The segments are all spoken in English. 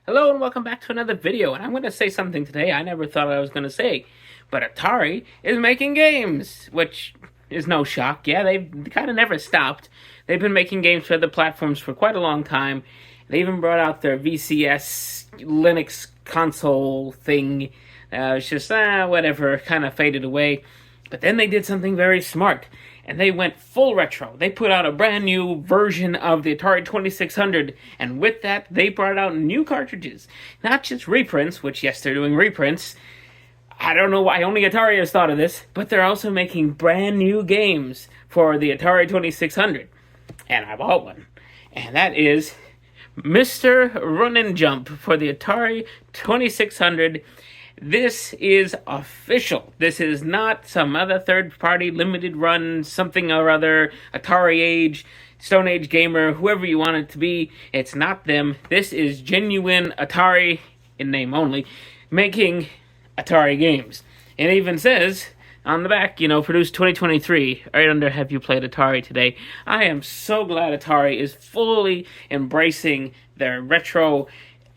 Hello and welcome back to another video, and I'm going to say something today I never thought I was going to say, but Atari is making games, which is no shock. Yeah, they've kind of never stopped. They've been making games for other platforms for quite a long time. They even brought out their VCS Linux console thing. It's just, whatever, kind of faded away. But then they did something very smart, and they went full retro. They put out a brand new version of the Atari 2600, and with that, they brought out new cartridges. Not just reprints, which, yes, they're doing reprints. I don't know why only Atari has thought of this, but they're also making brand new games for the Atari 2600. And I bought one. And that is Mr. Run and Jump for the Atari 2600. This is official. This is not some other third-party limited run, something or other, Atari Age, Stone Age Gamer, whoever you want it to be. It's not them. This is genuine Atari, in name only, making Atari games. It even says on the back, produced 2023, right under Have You Played Atari Today. I am so glad Atari is fully embracing their retro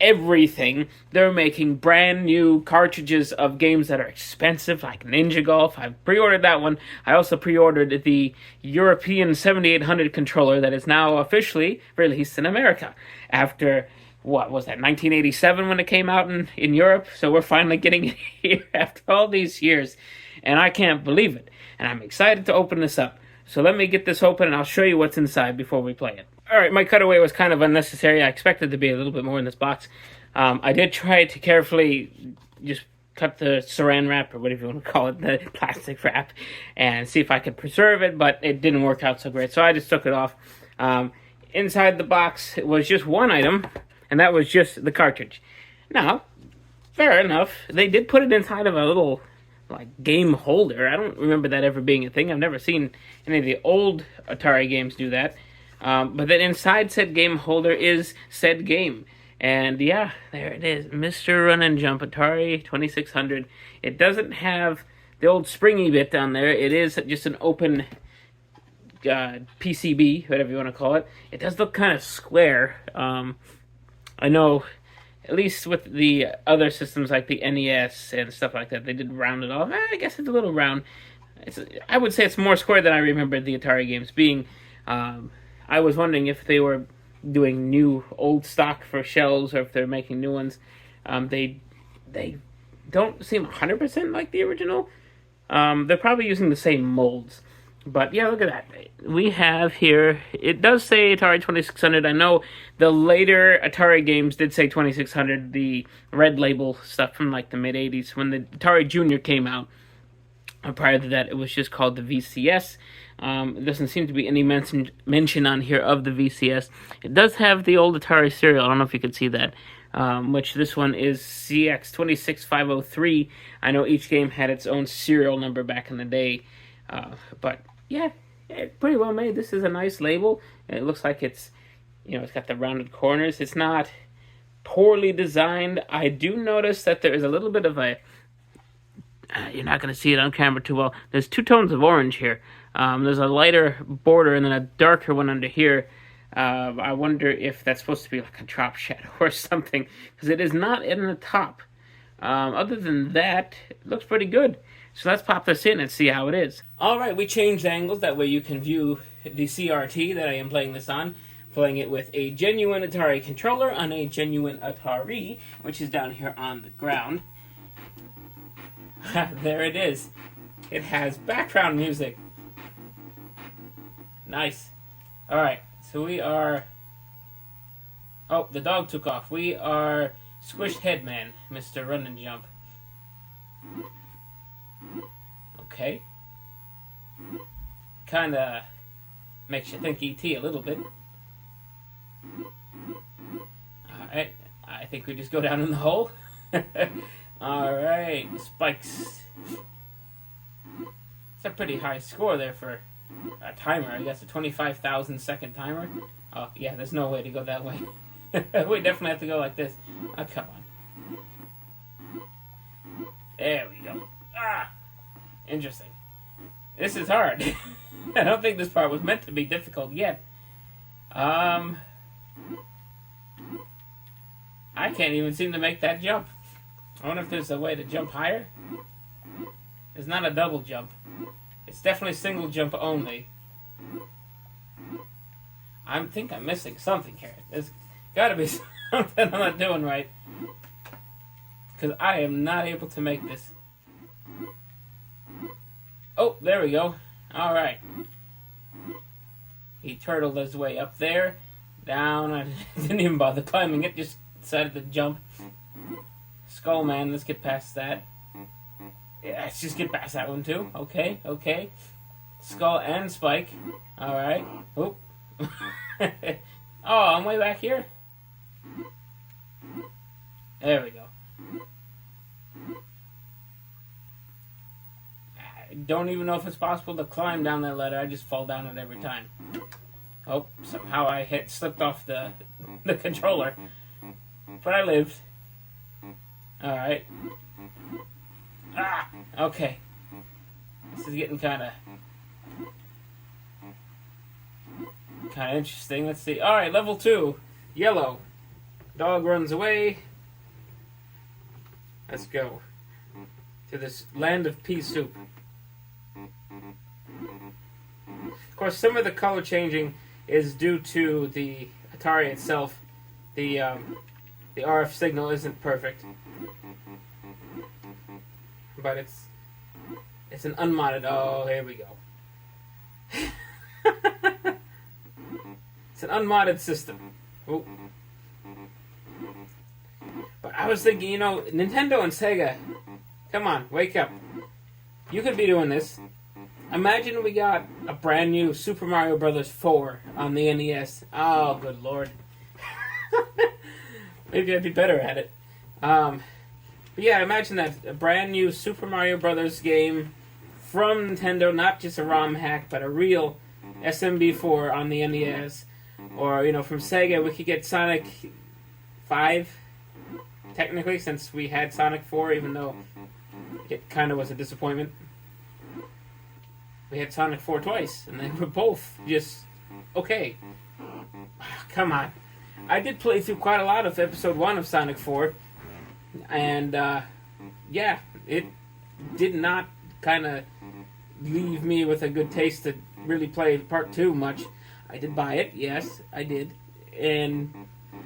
everything. They're making brand new cartridges of games that are expensive, like Ninja Golf. I pre-ordered that one. I also pre-ordered the European 7800 controller that is now officially released in America after, what was that, 1987 when it came out in Europe? So we're finally getting it here after all these years, and I can't believe it. And I'm excited to open this up. So let me get this open, and I'll show you what's inside before we play it. Alright, my cutaway was kind of unnecessary. I expected to be a little bit more in this box. I did try to carefully just cut the saran wrap, or whatever you want to call it, the plastic wrap, and see if I could preserve it, but it didn't work out so great, so I just took it off. Inside the box was just one item, and that was just the cartridge. Now, fair enough, they did put it inside of a little game holder. I don't remember that ever being a thing. I've never seen any of the old Atari games do that. But then inside said game holder is said game. And yeah, there it is. Mr. Run and Jump Atari 2600. It doesn't have the old springy bit down there. It is just an open PCB, whatever you want to call it. It does look kind of square. I know, at least with the other systems like the NES and stuff like that, they did round it off. I guess it's a little round. I would say it's more square than I remember the Atari games being. I was wondering if they were doing new old stock for shells or if they're making new ones. They don't seem 100% like the original. They're probably using the same molds. But yeah, look at that. We have here, it does say Atari 2600. I know the later Atari games did say 2600, the red label stuff from like the mid-80s when the Atari Junior came out. Prior to that, it was just called the VCS. There doesn't seem to be any mention on here of the VCS. It does have the old Atari serial. I don't know if you can see that. Which this one is CX26503. I know each game had its own serial number back in the day. But yeah, pretty well made. This is a nice label. It looks like it's got the rounded corners. It's not poorly designed. I do notice that there is a little bit of a you're not going to see it on camera too well. There's two tones of orange here. There's a lighter border and then a darker one under here. I wonder if that's supposed to be like a drop shadow or something, because it is not in the top. Other than that, it looks pretty good. So let's pop this in and see how it is. Alright, we changed angles. That way you can view the CRT that I am playing this on. Playing it with a genuine Atari controller on a genuine Atari, which is down here on the ground. There it is. It has background music. Nice. Alright, so we are... Oh, the dog took off. We are Squished Headman, Mr. Run and Jump. Okay. Kinda makes you think E.T. a little bit. Alright, I think we just go down in the hole. Alright, spikes. It's a pretty high score there for a timer. I guess a 25,000 second timer. Oh, yeah, there's no way to go that way. We definitely have to go like this. Oh, come on. There we go. Ah! Interesting. This is hard. I don't think this part was meant to be difficult yet. I can't even seem to make that jump. I wonder if there's a way to jump higher. It's not a double jump. It's definitely single jump only. I think I'm missing something here. There's gotta be something I'm not doing right. Because I am not able to make this. Oh, there we go. Alright. He turtled his way up there. Down. I didn't even bother climbing it. Just decided to jump. Skull Man, let's get past that. Yeah, let's just get past that one too. Okay, okay. Skull and Spike. Alright. Oop. Oh, I'm way back here? There we go. I don't even know if it's possible to climb down that ladder. I just fall down it every time. Oh, somehow I slipped off the controller. But I lived. Alright. Ah! Okay. This is getting kind of interesting. Let's see. Alright, level 2. Yellow. Dog runs away. Let's go to this land of pea soup. Of course, some of the color changing is due to the Atari itself. The RF signal isn't perfect, but it's an unmodded. Oh, here we go. It's an unmodded system. Ooh. But I was thinking, Nintendo and Sega, come on, wake up. You could be doing this. Imagine we got a brand new Super Mario Bros. 4 on the NES. Oh, good lord. Maybe I'd be better at it. But yeah, imagine that. A brand new Super Mario Bros. Game from Nintendo, not just a ROM hack, but a real SMB4 on the NES. Or, from Sega, we could get Sonic 5, technically, since we had Sonic 4, even though it kind of was a disappointment. We had Sonic 4 twice, and they were both just okay. Come on. I did play through quite a lot of Episode 1 of Sonic 4, and, yeah, it did not kind of leave me with a good taste to really play Part 2 much. I did buy it, yes, I did, and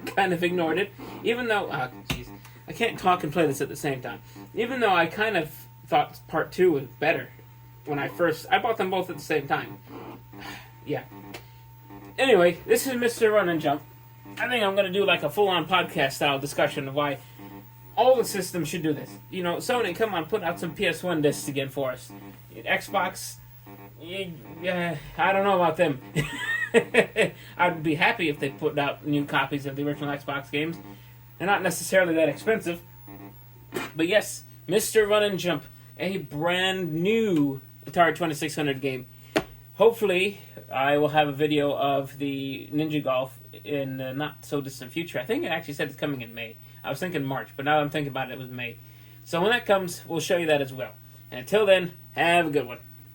kind of ignored it, even though, jeez, I can't talk and play this at the same time. Even though I kind of thought Part 2 was better when I bought them both at the same time. Yeah. Anyway, this is Mr. Run and Jump. I think I'm going to do like a full-on podcast-style discussion of why all the systems should do this. Sony, come on, put out some PS1 discs again for us. Xbox, I don't know about them. I'd be happy if they put out new copies of the original Xbox games. They're not necessarily that expensive. But yes, Mr. Run and Jump, a brand new Atari 2600 game. Hopefully, I will have a video of the Ninja Golf in the not-so-distant future. I think it actually said it's coming in May. I was thinking March, but now that I'm thinking about it, it was May. So when that comes, we'll show you that as well. And until then, have a good one.